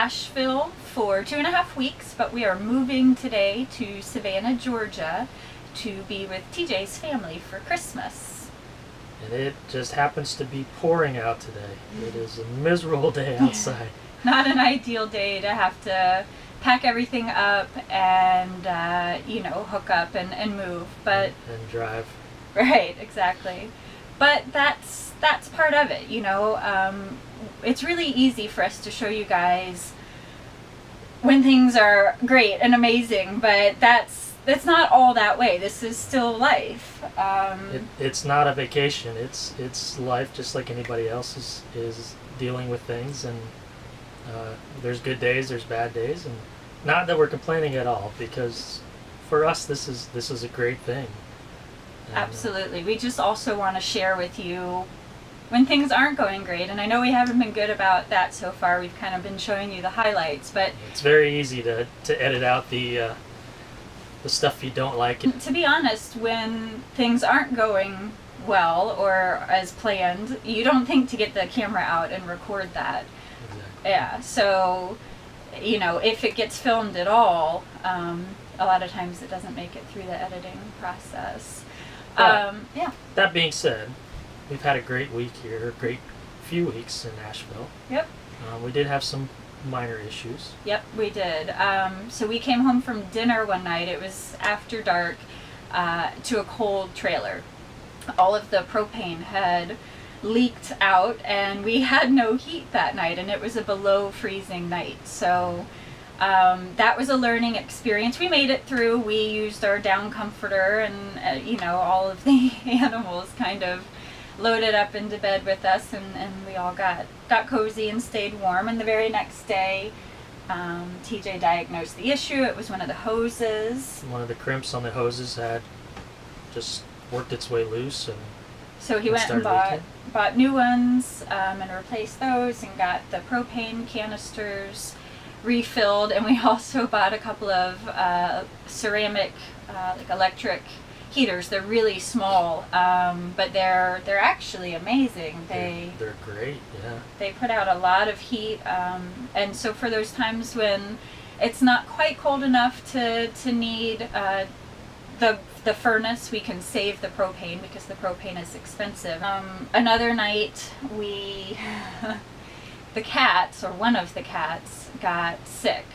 Asheville for 2.5 weeks, but we are moving today to Savannah, Georgia to be with TJ's family for Christmas. And it just happens to be pouring out today. It is a miserable day outside. Not an ideal day to have to pack everything up and, hook up and move. But and drive. Right, exactly. But that's part of it, It's really easy for us to show you guys when things are great and amazing, but that's not all that way. This is still life. It's not a vacation. It's life, just like anybody else is dealing with things, and there's good days, there's bad days, and not that we're complaining at all, because for us this is a great thing. And, absolutely. We just also want to share with you when things aren't going great, and I know we haven't been good about that so far. We've kind of been showing you the highlights, but it's very easy to edit out the stuff you don't like. To be honest, when things aren't going well or as planned, you don't think to get the camera out and record that. Exactly. Yeah, so if it gets filmed at all, a lot of times it doesn't make it through the editing process. Yeah. That being said, we've had a great week here, a great few weeks in Asheville. Yep. We did have some minor issues. Yep, we did. So we came home from dinner one night. It was after dark, to a cold trailer. All of the propane had leaked out, and we had no heat that night, and it was a below freezing night. So that was a learning experience. We made it through. We used our down comforter, and all of the animals kind of loaded up into bed with us, and we all got cozy and stayed warm. And the very next day, TJ diagnosed the issue. It was one of the hoses. One of the crimps on the hoses had just worked its way loose, and so he went and bought new ones, and replaced those, and got the propane canisters refilled. And we also bought a couple of ceramic, like electric heaters. They're really small, but they're actually amazing. They're great. Yeah. They put out a lot of heat, and so for those times when it's not quite cold enough to need the furnace, we can save the propane because the propane is expensive. Another night the cats, or one of the cats, got sick.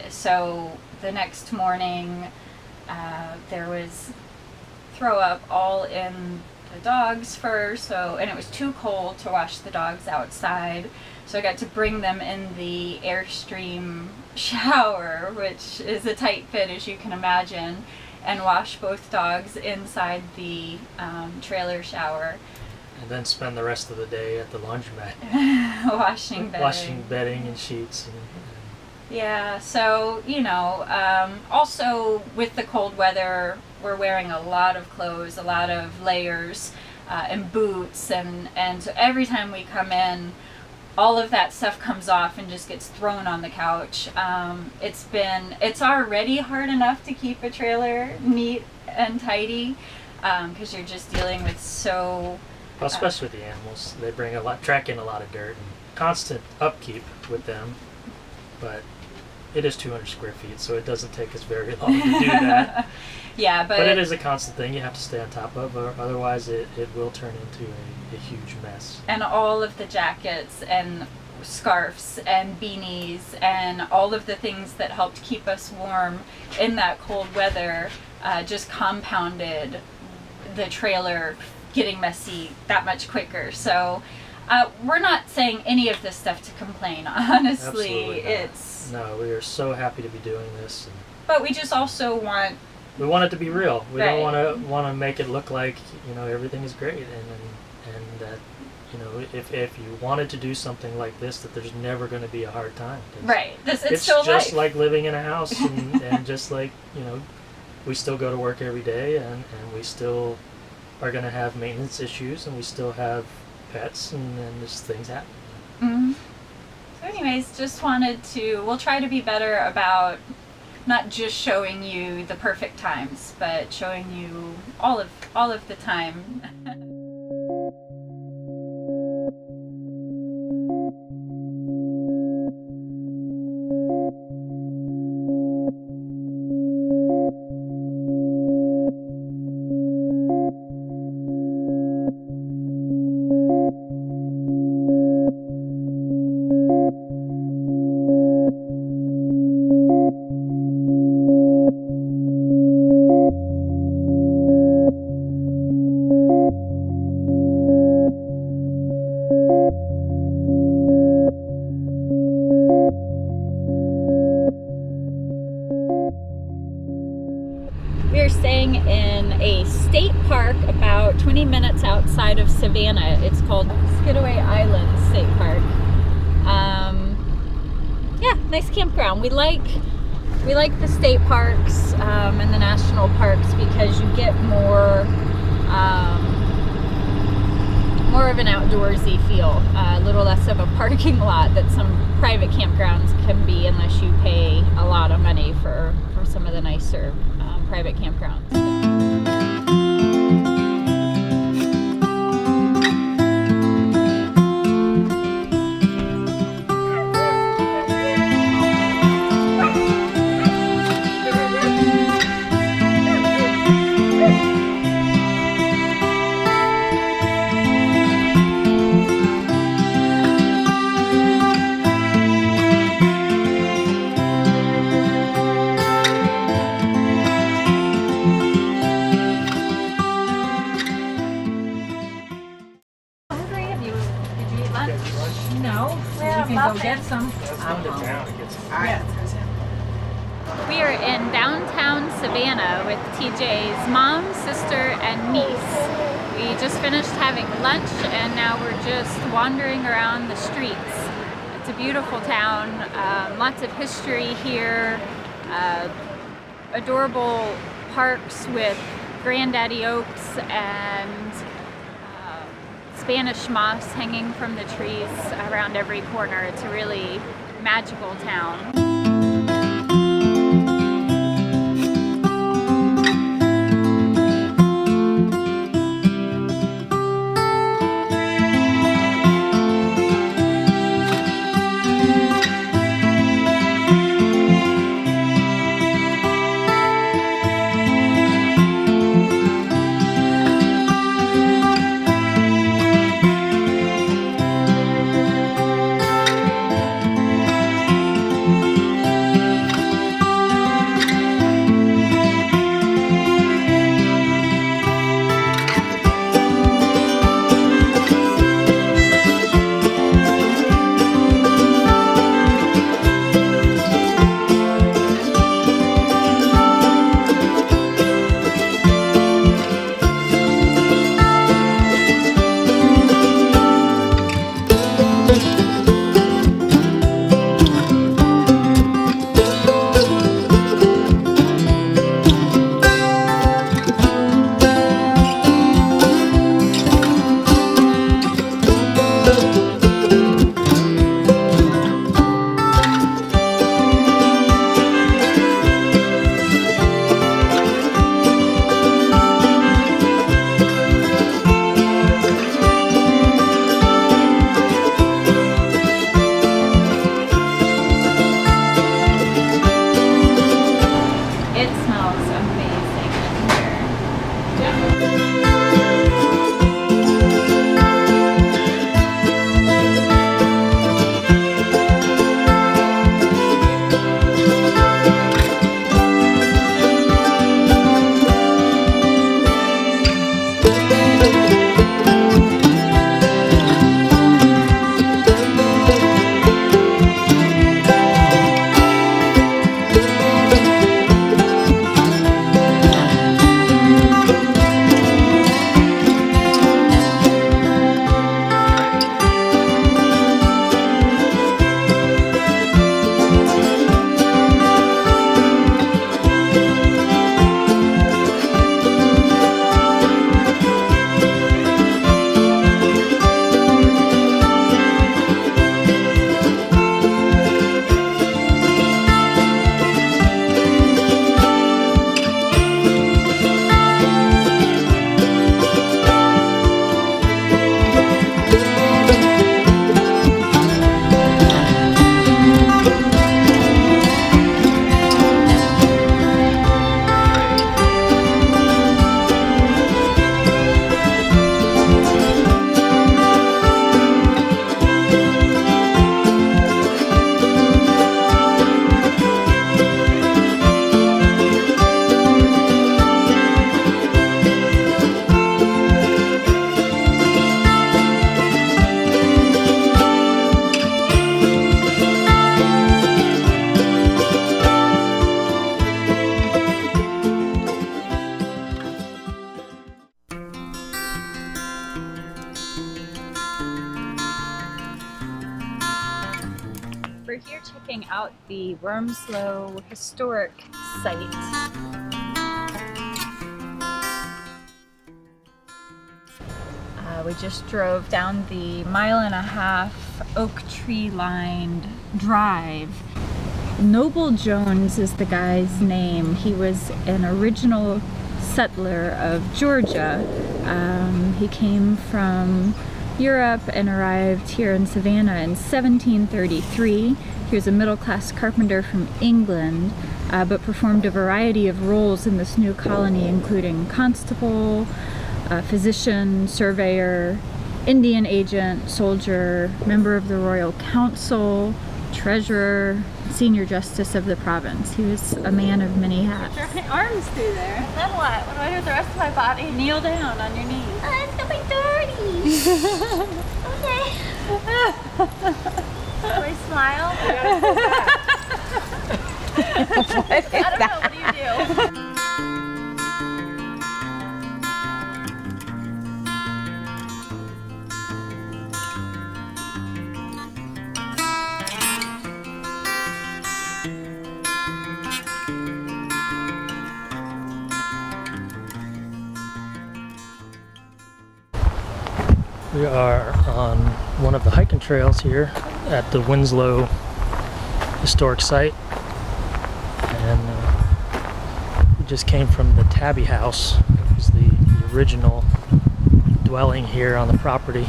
So the next morning, there was throw up all in the dog's fur, and it was too cold to wash the dogs outside, so I got to bring them in the Airstream shower, which is a tight fit, as you can imagine, and wash both dogs inside the trailer shower. And then spend the rest of the day at the laundromat. Washing bedding and sheets. Yeah, so, also with the cold weather, we're wearing a lot of clothes, a lot of layers, and boots, and so every time we come in, all of that stuff comes off and just gets thrown on the couch. It's already hard enough to keep a trailer neat and tidy, because you're just dealing with so... Well, especially with the animals. They track in a lot of dirt, and constant upkeep with them, but it is 200 square feet, so it doesn't take us very long to do that. Yeah, but it is a constant thing you have to stay on top of, or otherwise it will turn into a huge mess. And all of the jackets and scarves and beanies and all of the things that helped keep us warm in that cold weather just compounded the trailer getting messy that much quicker. So we're not saying any of this stuff to complain, honestly. No, we are so happy to be doing this. But we just also want it to be real. We right. don't want to make it look like everything is great, and that if you wanted to do something like this, that there's never going to be a hard time. Right. It's still just life. like living in a house, and just like we still go to work every day, and we still are going to have maintenance issues, and we still have pets, and just things happen. Mm-hmm. So anyways, we'll try to be better about not just showing you the perfect times, but showing you all of the time. are staying in a state park about 20 minutes outside of Savannah. It's called Skidaway Island State Park. Yeah, nice campground. We like the state parks and the national parks because you get more of an outdoorsy feel, a little less of a parking lot that some private campgrounds can be unless you pay a lot of money for some of the nicer private campgrounds. Get some. We are in downtown Savannah with TJ's mom, sister, and niece. We just finished having lunch and now we're just wandering around the streets. It's a beautiful town, lots of history here, adorable parks with granddaddy oaks and Spanish moss hanging from the trees around every corner. It's a really magical town. out the Wormsloe historic site. We just drove down the 1.5-mile oak tree lined drive. Noble Jones is the guy's name. He was an original settler of Georgia. He came from Europe and arrived here in Savannah in 1733. He was a middle-class carpenter from England, but performed a variety of roles in this new colony, including constable, physician, surveyor, Indian agent, soldier, member of the Royal Council, treasurer, senior justice of the province. He was a man of many hats. Get your arms through there. And then what? What do I do with the rest of my body? Kneel down on your knees. Oh, it's gonna be dirty. Okay. Do I smile? I don't know. What do you do? We are on one of the hiking trails here at the Wormsloe historic site, and we just came from the Tabby House. It was the original dwelling here on the property.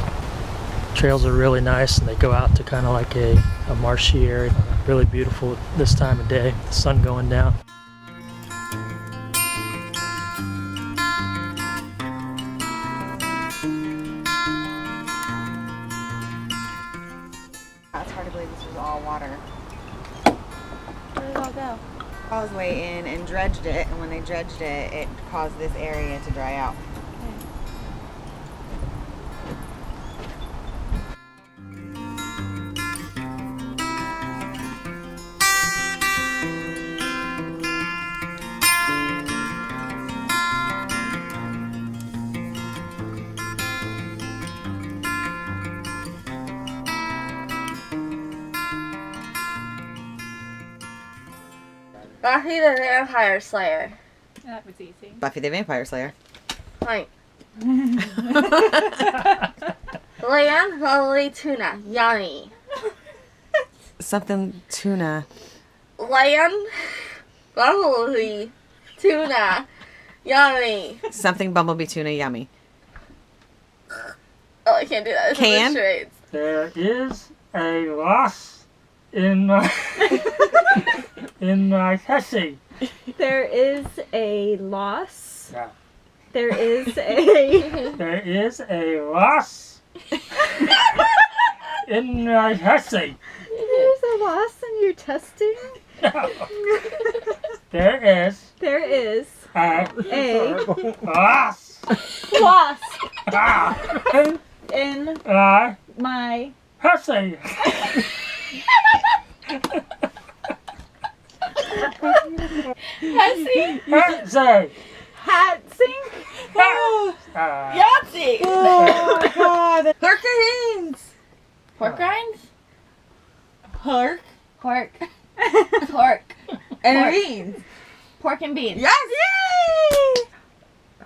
Trails are really nice, and they go out to kind of like a marshy area. Really beautiful this time of day, the sun going down. It's hard to believe this was all water. Where did it all go? Caused way in and dredged it, and when they dredged it, it caused this area to dry out. Buffy the Vampire Slayer. That was easy. Buffy the Vampire Slayer. Point. Land bubbly tuna. Yummy. Something tuna. Land bubbly tuna. Yummy. Something bumblebee tuna yummy. Oh, I can't do that. It's Can? charades. There is a loss in my in my essay. There is a loss. Yeah. There is a... There is a loss in my essay. There's a loss in your testing? There is There is a a loss loss in in my my... essay. Hessy. Essay. Hat sink? Yahtzee. Oh god! Hurricanes! Pork rinds? Pork Pork. Pork. and Pork. beans. Pork and beans. Yes! Yay!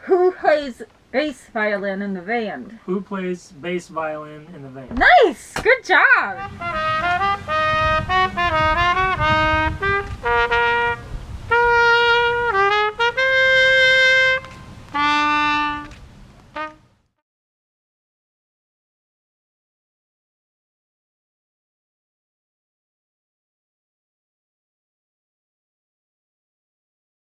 Who plays bass violin in the band? Who plays bass violin in the band? Nice! Good job!